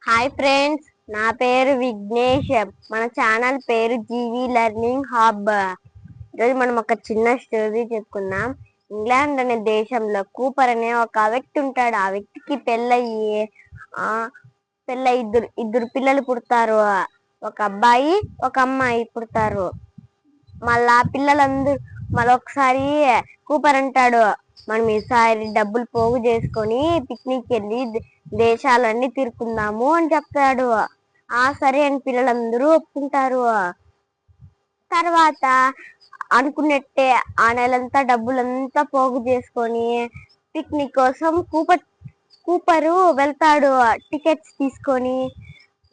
Hi friends, నా పేరు విఘ్నేష్. మన ఛానల్ పేరు జీవి లెర్నింగ్ హబ్. ఈరోజు మనం ఒక చిన్న స్టోరీ చెప్పుకుందాం. ఇంగ్లాండ్ అనే దేశంలో కూపర్ అనే ఒక వ్యక్తి ఉంటాడు. ఆ వ్యక్తికి పెళ్ళయి ఇద్దరు పిల్లలు పుడతారు. ఒక అబ్బాయి ఒక అమ్మాయి పుడతారు. మళ్ళా ఒకసారి కూపర్ అంటాడు, మనం ఈసారి డబ్బులు పోగు చేసుకొని పిక్నిక్ వెళ్ళి దేశాలన్నీ తిరుకుందాము అని చెప్తాడు. సరే అని పిల్లలందరూ ఒప్పుకుంటారు. తర్వాత అనుకున్నట్టే ఆ నెలంతా డబ్బులంతా పోగు చేసుకొని పిక్నిక్ కోసం కూపరు వెళ్తాడు. టికెట్స్ తీసుకొని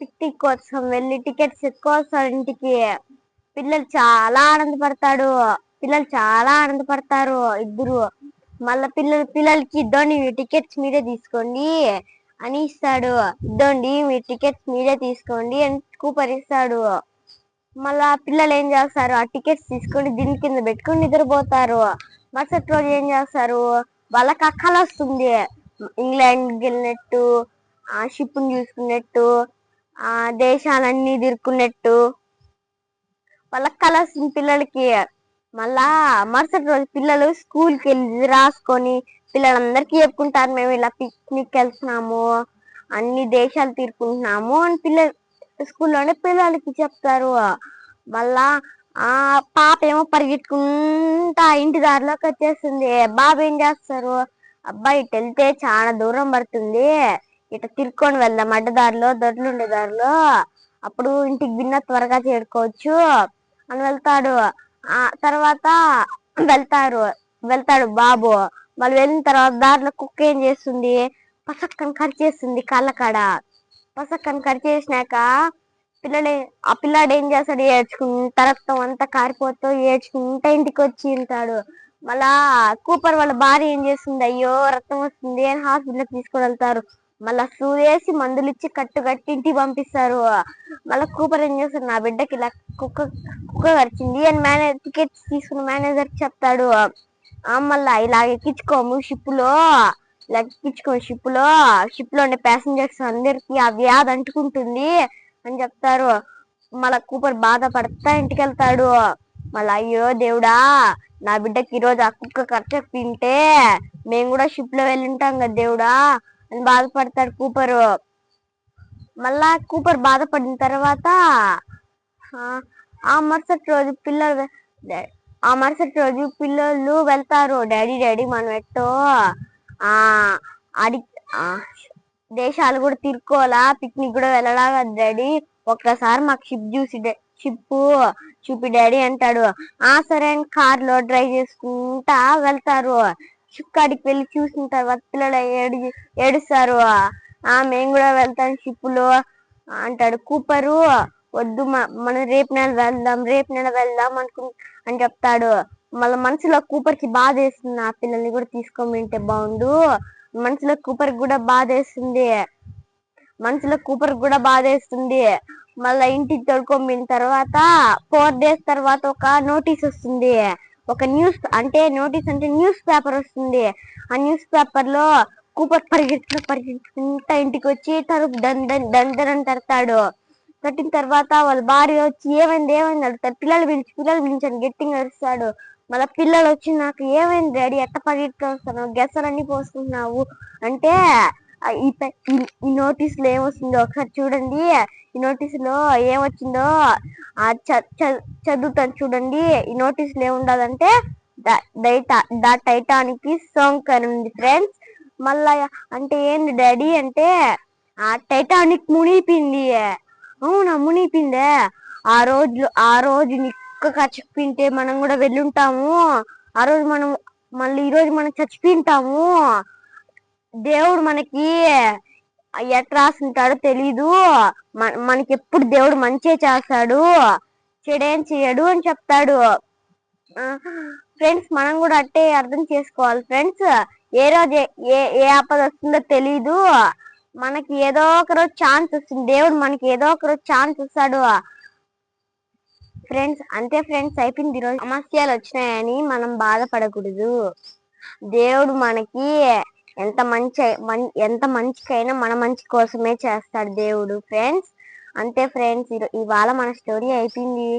పిక్నిక్ కోసం వెళ్ళి టికెట్స్ ఎక్కువ ఇంటికి. పిల్లలు చాలా ఆనందపడతారు ఇద్దరు. మళ్ళా పిల్లలకి ఇద్దండి మీ టికెట్స్ మీరే తీసుకోండి అని ఇస్తాడు. ఇద్దండి మీ టికెట్స్ మీరే తీసుకోండి అని కూపర్ ఇస్తాడు. మళ్ళా పిల్లలు ఏం చేస్తారు, ఆ టికెట్స్ తీసుకొని దీని కింద పెట్టుకొని నిద్రపోతారు. మరుసటి రోజు ఏం చేస్తారు, వాళ్ళకి కల వస్తుంది. ఇంగ్లాండ్కి వెళ్ళినట్టు, ఆ షిప్ని చూసుకున్నట్టు, ఆ దేశాలన్నీ తిరుక్కున్నట్టు వాళ్ళకి కల వస్తుంది పిల్లలకి. మళ్ళా మరుసటి రోజు పిల్లలు స్కూల్కి వెళ్ళి రాసుకొని పిల్లలందరికీ చెప్పుకుంటారు, మేము ఇలా పిక్నిక్ వెళ్తున్నాము, అన్ని దేశాలు తీరుకుంటున్నాము అని స్కూల్లోనే పిల్లలకి చెప్తారు. మళ్ళా పాప ఏమో పరిగెట్టుకుంటా ఇంటి దారిలోకి వచ్చేస్తుంది. బాబు ఏం చేస్తారు, అబ్బాయి ఇటు వెళ్తే చాలా దూరం పడుతుంది, ఇటు తిరుక్కొని వెళ్దాం అడ్డదారిలో దొడ్లుండే దారిలో, అప్పుడు ఇంటికి భిన్న త్వరగా చేరుకోవచ్చు అని వెళ్తాడు. తర్వాత వెళ్తాడు బాబు. మళ్ళీ వెళ్ళిన తర్వాత దారిలో కుక్క ఏం చేస్తుంది, పసక్కని కరిచేస్తుంది కాళ్ళకాడ. పసక్కని కరిచేసినాక పిల్లాడు ఏం చేస్తాడు, ఏడ్చుకుంటా రక్తం అంతా కారిపోతూ ఏడ్చుకుంటా ఇంటికి వచ్చి ఉంటాడు. మళ్ళా కూపర్ వాళ్ళ భార్య ఏం చేస్తుంది, అయ్యో రక్తం వస్తుంది అని హాస్పిటల్కి తీసుకొని వెళ్తారు. మళ్ళా సూదేసి మందులు ఇచ్చి కట్టి ఇంటికి పంపిస్తారు. మళ్ళా కూపర్ ఏం చేస్తాడు, నా బిడ్డకి ఇలా కుక్క కరిచింది అని టికెట్స్ తీసుకున్న మేనేజర్ చెప్తాడు. మళ్ళా ఇలా ఎక్కించుకోము షిప్ లో ఉండే ప్యాసింజర్స్ అందరికి ఆ వ్యాధి అంటుకుంటుంది అని చెప్తారు. మళ్ళా కూపర్ బాధపడతా ఇంటికి వెళ్తాడు. మళ్ళా అయ్యో దేవుడా, నా బిడ్డకి ఈరోజు ఆ కుక్క కరచకపోయింటే మేము కూడా షిప్ లో వెళ్ళింటాం కదా దేవుడా అని బాధపడతాడు కూపరు. మళ్ళా కూపర్ బాధపడిన తర్వాత ఆ మరుసటి రోజు పిల్లలు వెళ్తారు, డాడీ మనం ఎట్టో ఆడి దేశాలు కూడా తిరుక్కోవాలా, పిక్నిక్ కూడా వెళ్ళలా డాడీ, ఒక్కసారి మాకు షిప్ చూపి డాడీ అంటాడు. సరే అని కార్ లో డ్రైవ్ చేసుకుంటా వెళ్తారు. షిప్ కాడికి వెళ్ళి చూసిన తర్వాత పిల్లలు ఏడుస్తారు. మేము కూడా వెళ్తాం షిప్ లో అంటాడు. కూపరు వద్దు, మనం రేపు నెల వెళ్దాం అని చెప్తాడు. మళ్ళీ మనసులో కూపర్ కి బాధ వేస్తుంది, ఆ పిల్లల్ని కూడా తీసుకోమంటే బాగుండు. మనసులో కూపర్ కూడా బాధ వేస్తుంది. మళ్ళా ఇంటికి తోడుకోమిన తర్వాత 4 days తర్వాత ఒక నోటీస్ వస్తుంది. ఒక న్యూస్ అంటే న్యూస్ పేపర్ వస్తుంది. ఆ న్యూస్ పేపర్ లో కూపర్ పరిగెత్తుకుంటా ఇంటికి వచ్చి తలుపు దండని తడతాడు. కట్టిన తర్వాత వాళ్ళ భార్య వచ్చి ఏమైంది అడుగుతారు. పిల్లలు పిలిచని గట్టిగా అరుస్తాడు. మళ్ళీ పిల్లలు వచ్చి, నాకు ఏమైంది డాడీ, ఎట్ట పరిగెత్తుకొస్తున్నావు, గెసలన్నీ పోసుకుంటున్నావు అంటే, ఈ నోటీస్ లో ఏమొస్తుందో ఒకసారి చూడండి, ఈ నోటీస్ లో ఏమొచ్చిందో చదువుతాను చూడండి. ఈ నోటీస్ లో ఏముండదంటే ద టైటానిక్ సాంగ్ అని ఉంది ఫ్రెండ్స్. మళ్ళా అంటే ఏంది డాడీ అంటే, ఆ టైటానిక్ మునిగిపోయింది. అవునా, మునిగిపోయిందే, ఆ రోజు నిక్క చచ్చిపోయింటే మనం కూడా వెళ్ళుంటాము. ఆ రోజు ఈ రోజు మనం చచ్చిపోయింటాము. దేవుడు మనకి ఎట్లా రాసుంటాడో తెలీదు, మనకి ఎప్పుడు దేవుడు మంచే చేస్తాడు, చెడేం చేయడు అని చెప్తాడు. ఫ్రెండ్స్, మనం కూడా అట్టే అర్థం చేసుకోవాలి ఫ్రెండ్స్. ఏ రోజు ఏ ఆపద వస్తుందో తెలీదు, మనకి ఏదో ఒక రోజు ఛాన్స్ వస్తుంది, దేవుడు మనకి ఏదో ఒక రోజు ఛాన్స్ ఇస్తాడు ఫ్రెండ్స్. అంతే ఫ్రెండ్స్, అయిపోయింది. ఈరోజు సమస్యలు వచ్చినాయని మనం బాధపడకూడదు. దేవుడు మనకి ఎంత మంచికైనా మన మంచి కోసమే చేస్తాడు దేవుడు ఫ్రెండ్స్. అంతే ఫ్రెండ్స్, ఇవాళ మన స్టోరీ అయిపోయింది.